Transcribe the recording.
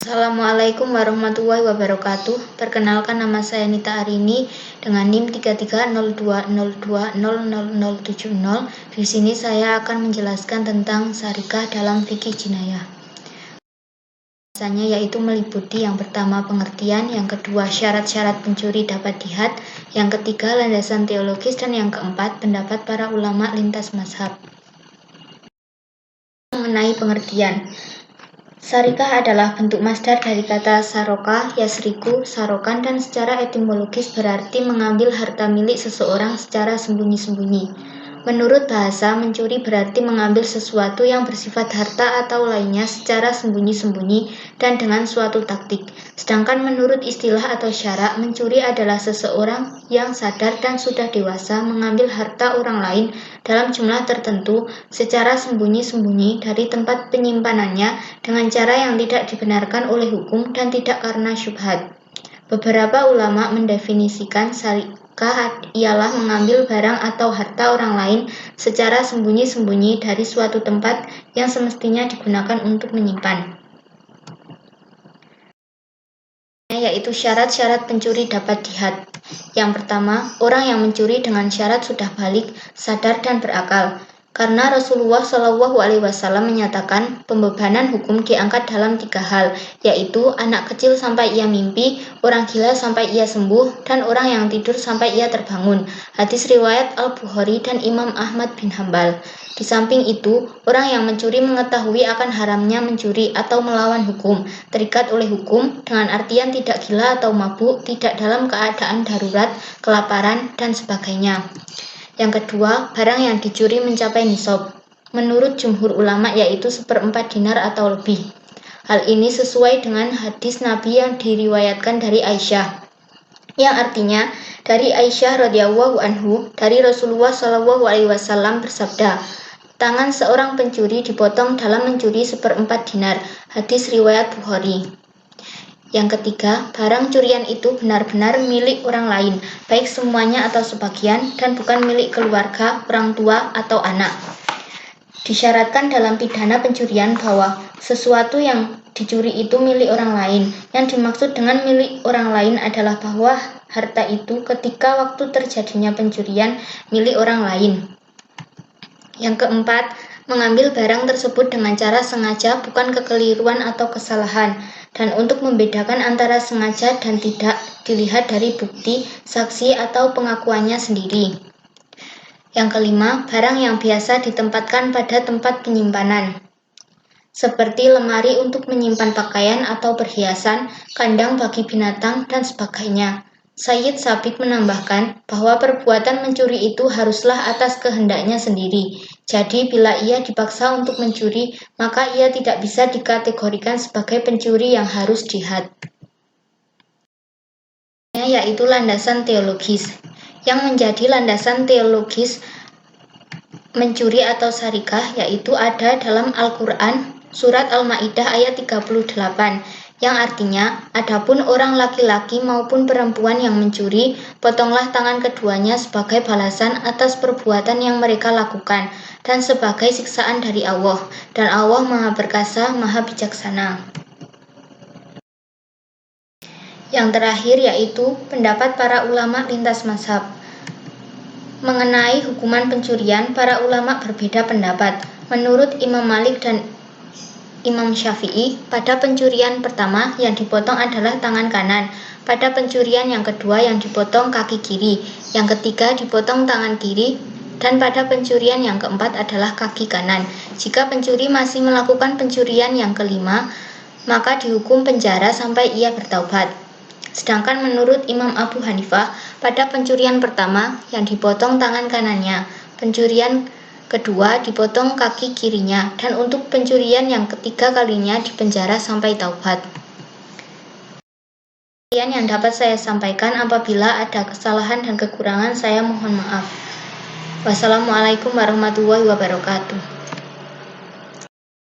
Assalamualaikum warahmatullahi wabarakatuh. Perkenalkan, nama saya Nita Arini dengan NIM 3302020070. Di sini saya akan menjelaskan tentang syarikah dalam fikih jinayah. Biasanya yaitu meliputi yang pertama pengertian, yang kedua syarat-syarat pencuri dapat dihad, yang ketiga landasan teologis, dan yang keempat pendapat para ulama lintas mazhab. Mengenai pengertian, syarikah adalah bentuk masdar dari kata saroka, yasriku, sarokan, dan secara etimologis berarti mengambil harta milik seseorang secara sembunyi-sembunyi. Menurut bahasa, mencuri berarti mengambil sesuatu yang bersifat harta atau lainnya secara sembunyi-sembunyi dan dengan suatu taktik. Sedangkan menurut istilah atau syarak, mencuri adalah seseorang yang sadar dan sudah dewasa mengambil harta orang lain dalam jumlah tertentu secara sembunyi-sembunyi dari tempat penyimpanannya dengan cara yang tidak dibenarkan oleh hukum dan tidak karena syubhat. Beberapa ulama mendefinisikan syarikah ialah mengambil barang atau harta orang lain secara sembunyi-sembunyi dari suatu tempat yang semestinya digunakan untuk menyimpan. Yaitu syarat-syarat pencuri dapat dihad. Yang pertama, orang yang mencuri dengan syarat sudah balik, sadar, dan berakal. Karena Rasulullah SAW menyatakan pembebanan hukum diangkat dalam 3 hal, yaitu anak kecil sampai ia mimpi, orang gila sampai ia sembuh, dan orang yang tidur sampai ia terbangun. Hadis riwayat Al-Bukhari dan Imam Ahmad bin Hambal. Di samping itu, orang yang mencuri mengetahui akan haramnya mencuri atau melawan hukum, terikat oleh hukum dengan artian tidak gila atau mabuk, tidak dalam keadaan darurat, kelaparan, dan sebagainya. Yang kedua, barang yang dicuri mencapai nisab. Menurut jumhur ulama yaitu 1/4 dinar atau lebih. Hal ini sesuai dengan hadis Nabi yang diriwayatkan dari Aisyah, yang artinya dari Aisyah radhiyallahu anhu dari Rasulullah SAW bersabda, tangan seorang pencuri dipotong dalam mencuri 1/4 dinar. Hadis riwayat Bukhari. Yang ketiga, barang curian itu benar-benar milik orang lain, baik semuanya atau sebagian, dan bukan milik keluarga, orang tua, atau anak. Disyaratkan dalam pidana pencurian bahwa sesuatu yang dicuri itu milik orang lain. Yang dimaksud dengan milik orang lain adalah bahwa harta itu ketika waktu terjadinya pencurian milik orang lain. Yang keempat, mengambil barang tersebut dengan cara sengaja, bukan kekeliruan atau kesalahan. Dan untuk membedakan antara sengaja dan tidak dilihat dari bukti, saksi, atau pengakuannya sendiri. Yang kelima, barang yang biasa ditempatkan pada tempat penyimpanan, seperti lemari untuk menyimpan pakaian atau perhiasan, kandang bagi binatang, dan sebagainya. Sayyid Sabiq menambahkan bahwa perbuatan mencuri itu haruslah atas kehendaknya sendiri. Jadi bila ia dipaksa untuk mencuri, maka ia tidak bisa dikategorikan sebagai pencuri yang harus dihad. Yaitu landasan teologis. Yang menjadi landasan teologis mencuri atau syarikah yaitu ada dalam Al-Quran surat Al-Maidah ayat 38. Yang artinya, adapun orang laki-laki maupun perempuan yang mencuri, potonglah tangan keduanya sebagai balasan atas perbuatan yang mereka lakukan, dan sebagai siksaan dari Allah, dan Allah Maha Perkasa, Maha Bijaksana. Yang terakhir yaitu pendapat para ulama lintas mazhab. Mengenai hukuman pencurian, para ulama berbeda pendapat. Menurut Imam Malik dan Imam Syafi'i, pada pencurian pertama yang dipotong adalah tangan kanan, pada pencurian yang kedua yang dipotong kaki kiri, yang ketiga dipotong tangan kiri, dan pada pencurian yang keempat adalah kaki kanan. Jika pencuri masih melakukan pencurian yang kelima, maka dihukum penjara sampai ia bertaubat. Sedangkan menurut Imam Abu Hanifah, pada pencurian pertama yang dipotong tangan kanannya, pencurian kedua dipotong kaki kirinya, dan untuk pencurian yang ketiga kalinya dipenjara sampai taubat. Yang dapat saya sampaikan, apabila ada kesalahan dan kekurangan saya mohon maaf. Wassalamualaikum warahmatullahi wabarakatuh.